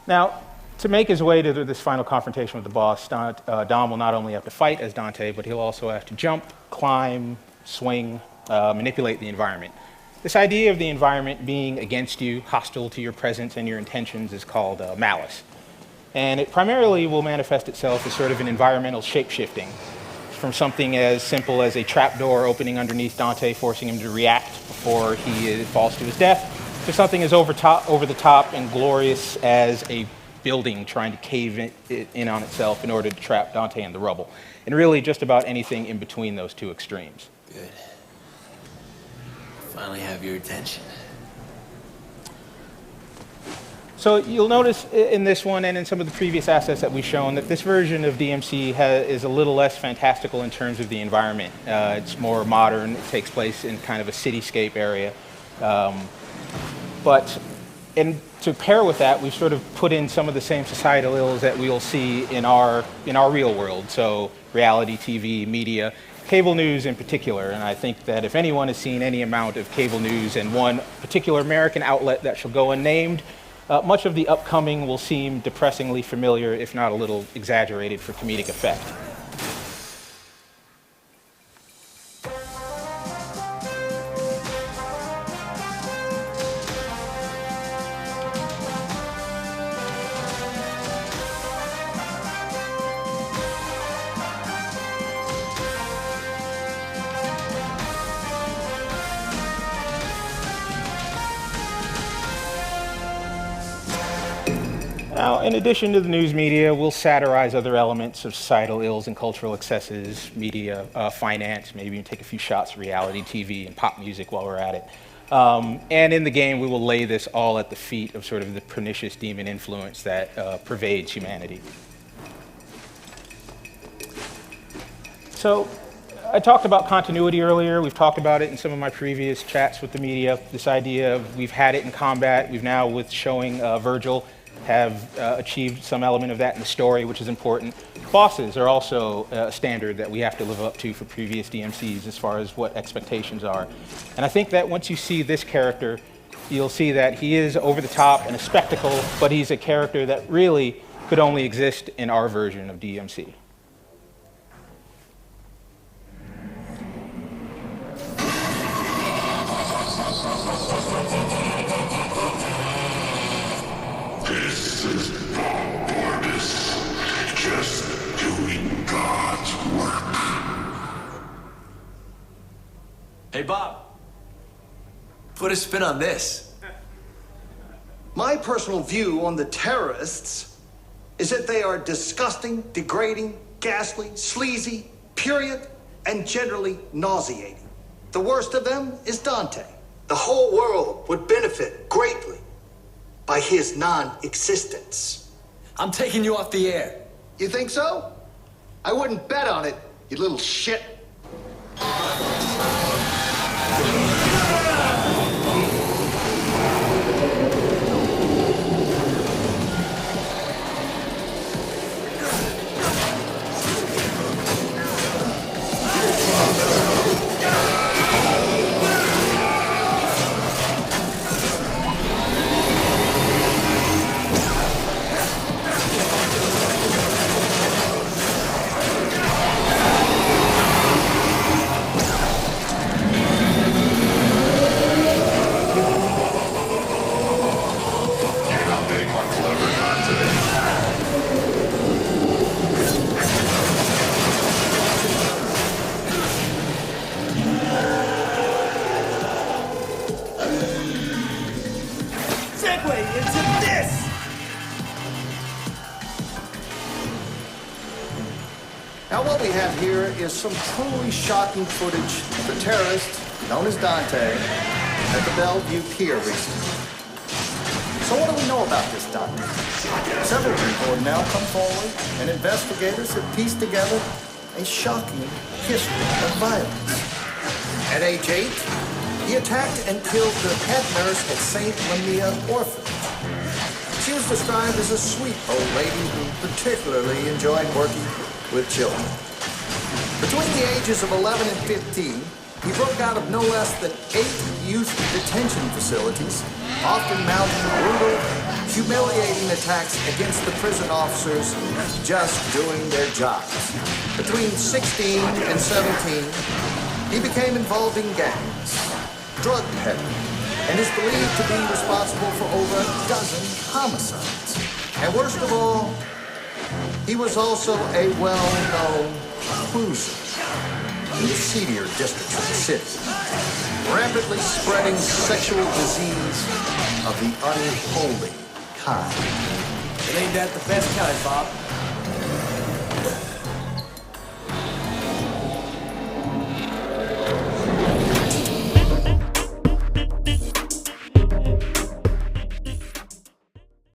Now, to make his way to this final confrontation with the boss, Dom will not only have to fight as Dante, but he'll also have to jump, climb, swing, manipulate the environment. This idea of the environment being against you, hostile to your presence and your intentions, is called malice. And it primarily will manifest itself as sort of an environmental shape-shifting, from something as simple as a trapdoor opening underneath Dante, forcing him to react before he falls to his death, to something as over the top and glorious as a building trying to cave in on itself in order to trap Dante in the rubble. And really just about anything in between those two extremes. Good. Finally have your attention. So you'll notice in this one and in some of the previous assets that we've shown that this version of DMC is a little less fantastical in terms of the environment. It's more modern. It takes place in kind of a cityscape area. And to pair with that, we've sort of put in some of the same societal ills that we'll see in our real world. So reality TV, media, cable news in particular. And I think that if anyone has seen any amount of cable news and one particular American outlet that shall go unnamed, much of the upcoming will seem depressingly familiar, if not a little exaggerated for comedic effect. Now, in addition to the news media, we'll satirize other elements of societal ills and cultural excesses, media, finance, maybe even take a few shots of reality TV and pop music while we're at it. And in the game, we will lay this all at the feet of sort of the pernicious demon influence that pervades humanity. So, I talked about continuity earlier. We've talked about it in some of my previous chats with the media. This idea of we've had it in combat. We've now, with showing Virgil, have achieved some element of that in the story, which is important. Bosses are also a standard that we have to live up to for previous DMCs as far as what expectations are. And I think that once you see this character, you'll see that he is over the top and a spectacle, but he's a character that really could only exist in our version of DMC. This is Bob Bordis, just doing God's work. Hey, Bob. Put a spin on this. My personal view on the terrorists is that they are disgusting, degrading, ghastly, sleazy, period, and generally nauseating. The worst of them is Dante. The whole world would benefit greatly by his non-existence. I'm taking you off the air. You think so? I wouldn't bet on it, you little shit. Now what we have here is some truly shocking footage of the terrorist, known as Dante, at the Bellevue Pier recently. So what do we know about this Dante? Several people have now come forward, and investigators have pieced together a shocking history of violence. At age 8, he attacked and killed the head nurse at St. Lamia Orphanage. She was described as a sweet old lady who particularly enjoyed working with children. Between the ages of 11 and 15, he broke out of no less than 8 youth detention facilities, often mounting brutal, humiliating attacks against the prison officers just doing their jobs. Between 16 and 17, he became involved in gangs, drug peddling, and is believed to be responsible for over a dozen homicides. And worst of all, he was also a well-known cruiser in the seedier districts of the city, rapidly spreading sexual disease of the unholy kind. It ain't that the best kind, Bob.